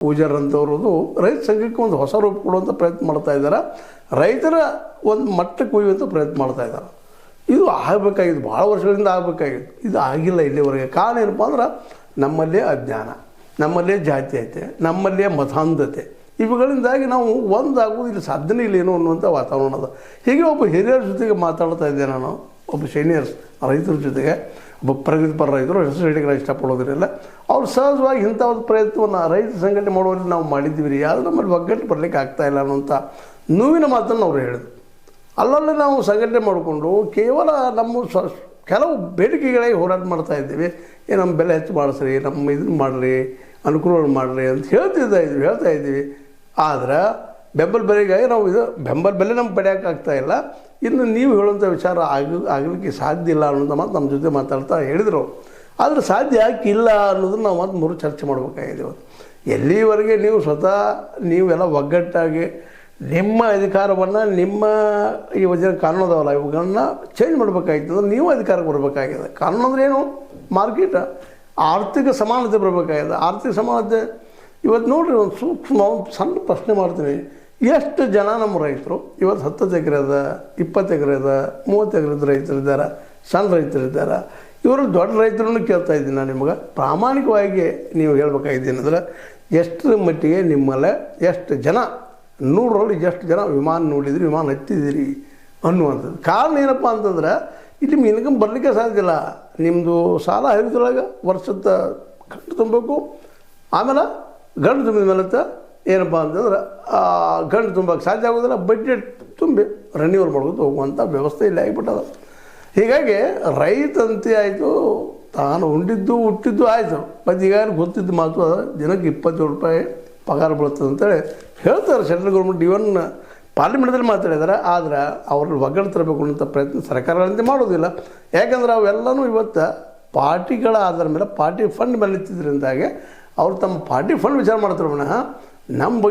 ಪೂಜಾರ್ ಅಂತವ್ರದ್ದು ರೈತ ಸಂಘಕ್ಕೆ ಒಂದು ಹೊಸ ರೂಪ ಕೊಡುವಂಥ ಪ್ರಯತ್ನ ಮಾಡ್ತಾ ಇದ್ದಾರೆ. ರೈತರ ಒಂದು ಮಟ್ಟಕ್ಕೆ ಒಯ್ಯುವಂಥ ಪ್ರಯತ್ನ ಮಾಡ್ತಾ ಇದ್ದಾರೆ. ಇದು ಆಗಬೇಕಾಗಿತ್ತು, ಭಾಳ ವರ್ಷಗಳಿಂದ ಆಗಬೇಕಾಗಿತ್ತು. ಇದು ಆಗಿಲ್ಲ ಇಲ್ಲಿವರೆಗೆ. ಕಾರಣ ಏನಪ್ಪ ಅಂದ್ರೆ ನಮ್ಮಲ್ಲೇ ಅಜ್ಞಾನ, ನಮ್ಮಲ್ಲೇ ಜಾತೀಯತೆ, ನಮ್ಮಲ್ಲೇ ಮತಾಂಧತೆ, ಇವುಗಳಿಂದಾಗಿ ನಾವು ಒಂದಾಗುವುದು ಇಲ್ಲಿ ಸಾಧ್ಯನೇ ಇಲ್ಲ ಏನೋ ಅನ್ನುವಂಥ ವಾತಾವರಣ ಅದ. ಹೀಗೆ ಒಬ್ಬ ಹಿರಿಯರ ಜೊತೆಗೆ ಮಾತಾಡ್ತಾ ಇದ್ದೆ ನಾನು, ಒಬ್ಬ ಸೀನಿಯರ್ಸ್ ರೈತರ ಜೊತೆಗೆ, ಒಬ್ಬ ಪ್ರಗತಿಪರ ರೈತರು, ಹೆಸರು ಹೇಳಿಕೆ ಇಷ್ಟಪಡೋದಿರಲಿಲ್ಲ. ಅವ್ರು ಸಹಜವಾಗಿ ಇಂಥ ಒಂದು ಪ್ರಯತ್ನವನ್ನು ರೈತ ಸಂಘಟನೆ ಮಾಡುವಲ್ಲಿ ನಾವು ಮಾಡಿದ್ದೀವಿ ರೀ, ಆದರೆ ನಮ್ಮಲ್ಲಿ ಒಗ್ಗಟ್ಟು ಬರಲಿಕ್ಕೆ ಆಗ್ತಾಯಿಲ್ಲ ಅನ್ನೋಂಥ ನೋವಿನ ಮಾತನ್ನು ಅವ್ರು ಹೇಳಿದ್ರು. ಅಲ್ಲಲ್ಲಿ ನಾವು ಸಂಘಟನೆ ಮಾಡಿಕೊಂಡು ಕೇವಲ ನಮ್ಮ ಕೆಲವು ಬೇಡಿಕೆಗಳಿಗೆ ಹೋರಾಟ ಮಾಡ್ತಾ ಇದ್ದೀವಿ. ನಮ್ಮ ಬೆಲೆ ಹೆಚ್ಚು ಮಾಡಿಸ್ರಿ, ನಮ್ಮ ಇದನ್ನು ಮಾಡಿರಿ, ಅನುಕೂಲ ಮಾಡಿರಿ ಅಂತ ಹೇಳ್ತಾ ಇದ್ದೀವಿ. ಆದ್ರೆ ಬೆಂಬಲ ಬೆಲೆಗಾಗಿ ನಾವು ಇದು ಬೆಂಬಲ ಬೆಲೆ ನಮ್ಗೆ ಪಡೆಯೋಕ್ಕಾಗ್ತಾಯಿಲ್ಲ. ಇನ್ನು ನೀವು ಹೇಳುವಂಥ ವಿಚಾರ ಆಗಲಿಕ್ಕೆ ಸಾಧ್ಯ ಇಲ್ಲ ಅನ್ನೋದು ಮಾತು ನಮ್ಮ ಜೊತೆ ಮಾತಾಡ್ತಾ ಹೇಳಿದರು. ಆದರೆ ಸಾಧ್ಯ ಯಾಕಿಲ್ಲ ಅನ್ನೋದನ್ನು ನಾವು ಮತ್ತೆ ಮೂರು ಚರ್ಚೆ ಮಾಡಬೇಕಾಗಿದೆ. ಎಲ್ಲಿವರೆಗೆ ನೀವು ಸ್ವತಃ ನೀವೆಲ್ಲ ಒಗ್ಗಟ್ಟಾಗಿ ನಿಮ್ಮ ಅಧಿಕಾರವನ್ನು, ನಿಮ್ಮ ಈ ವಜನ ಕಾನೂನು ಅದಾವಲ್ಲ ಇವುಗಳನ್ನ ಚೇಂಜ್ ಮಾಡಬೇಕಾಗಿತ್ತು ಅಂದ್ರೆ ನೀವು ಅಧಿಕಾರಕ್ಕೆ ಬರಬೇಕಾಗಿದೆ. ಕಾನೂನು ಅಂದ್ರೆ ಏನು? ಮಾರ್ಕೆಟ್, ಆರ್ಥಿಕ ಸಮಾನತೆ ಬರಬೇಕಾಗಿದೆ. ಆರ್ಥಿಕ ಸಮಾನತೆ ಇವತ್ತು ನೋಡಿರಿ, ಒಂದು ಸೂಕ್ಷ್ಮ ಒಂದು ಸಣ್ಣ ಪ್ರಶ್ನೆ ಮಾಡ್ತೀನಿ. ಎಷ್ಟು ಜನ ನಮ್ಮ ರೈತರು ಇವತ್ತು 10 ಎಕರೆ ಅದ, 20 ಎಕರೆ ಅದ, 30 ಎಕರೆದ ರೈತರಿದ್ದಾರೆ, ಸಣ್ಣ ರೈತರಿದ್ದಾರೆ. ಇವರು ದೊಡ್ಡ ರೈತರನ್ನು ಕೇಳ್ತಾ ಇದ್ದೀನಿ ನಾನು ನಿಮಗೆ. ಪ್ರಾಮಾಣಿಕವಾಗಿ ನೀವು ಹೇಳ್ಬೇಕಾಗಿದ್ದೀನಿ ಅಂದರೆ ಎಷ್ಟರ ಮಟ್ಟಿಗೆ ನಿಮ್ಮಲ್ಲೇ ಎಷ್ಟು ಜನ 100ರಲ್ಲಿ ಎಷ್ಟು ಜನ ವಿಮಾನ ನೋಡಿದ್ರಿ, ವಿಮಾನ ಹತ್ತಿದಿರಿ ಅನ್ನುವಂಥದ್ದು. ಕಾರಣ ಏನಪ್ಪ ಅಂತಂದ್ರೆ ಇಲ್ಲಿ ಇನ್ಕಮ್ ಬರಲಿಕ್ಕೆ ಸಾಧ್ಯ ಇಲ್ಲ. ನಿಮ್ಮದು ಸಾಲ ಹರಿದ್ರೊಳಗೆ ವರ್ಷದ ಗಂಟು ತುಂಬಬೇಕು, ಆಮೇಲೆ ಗಂಟು ತುಂಬಿದ ಮೇಲೆ ಏನಪ್ಪ ಅಂತಂದ್ರೆ ಗಂಟು ತುಂಬಕ್ಕೆ ಸಾಧ್ಯ ಆಗೋದಿಲ್ಲ. ಬಡ್ಜೆಟ್ ತುಂಬಿ ರೆನ್ಯೂವಲ್ ಮಾಡ್ಕೊಂಡು ಹೋಗುವಂಥ ವ್ಯವಸ್ಥೆ ಇಲ್ಲಿ ಆಗಿಬಿಟ್ಟದ. ಹೀಗಾಗಿ ರೈತಂತೆ ಆಯಿತು, ತಾನು ಉಂಡಿದ್ದು ಹುಟ್ಟಿದ್ದು ಆಯಿತು. ಮತ್ತು ಈಗಾಗಲೇ ಗೊತ್ತಿದ್ದು ಮಾತು ಅದ, ದಿನಕ್ಕೆ 27 ರೂಪಾಯಿ ಪಗಾರ ಬೀಳ್ತದೆ ಅಂತೇಳಿ ಹೇಳ್ತಾರೆ ಸೆಂಟ್ರಲ್ ಗೌರ್ಮೆಂಟ್. ಇವನ್ ಪಾರ್ಲಿಮೆಂಟ್ದಲ್ಲಿ ಮಾತಾಡಿದ್ದಾರೆ. ಆದರೆ ಅವ್ರನ್ನ ಒಗ್ಗಟ್ಟು ತರಬೇಕು ಅನ್ನೋಂಥ ಪ್ರಯತ್ನ ಸರ್ಕಾರಗಳಂತೆ ಮಾಡೋದಿಲ್ಲ. ಯಾಕಂದ್ರೆ ಅವೆಲ್ಲನೂ ಇವತ್ತು ಪಾರ್ಟಿಗಳ ಆಧಾರ ಮೇಲೆ, ಪಾರ್ಟಿ ಫಂಡ್ ಮೇಲೆ ನಿಂತಿದ್ದರಿಂದಾಗೆ ಅವ್ರು ತಮ್ಮ ಪಾರ್ಟಿ ಫಂಡ್ ವಿಚಾರ ಮಾಡ್ತಾರೆ ವಿನಃ ನಮ್ಮ ಬಗ್ಗೆ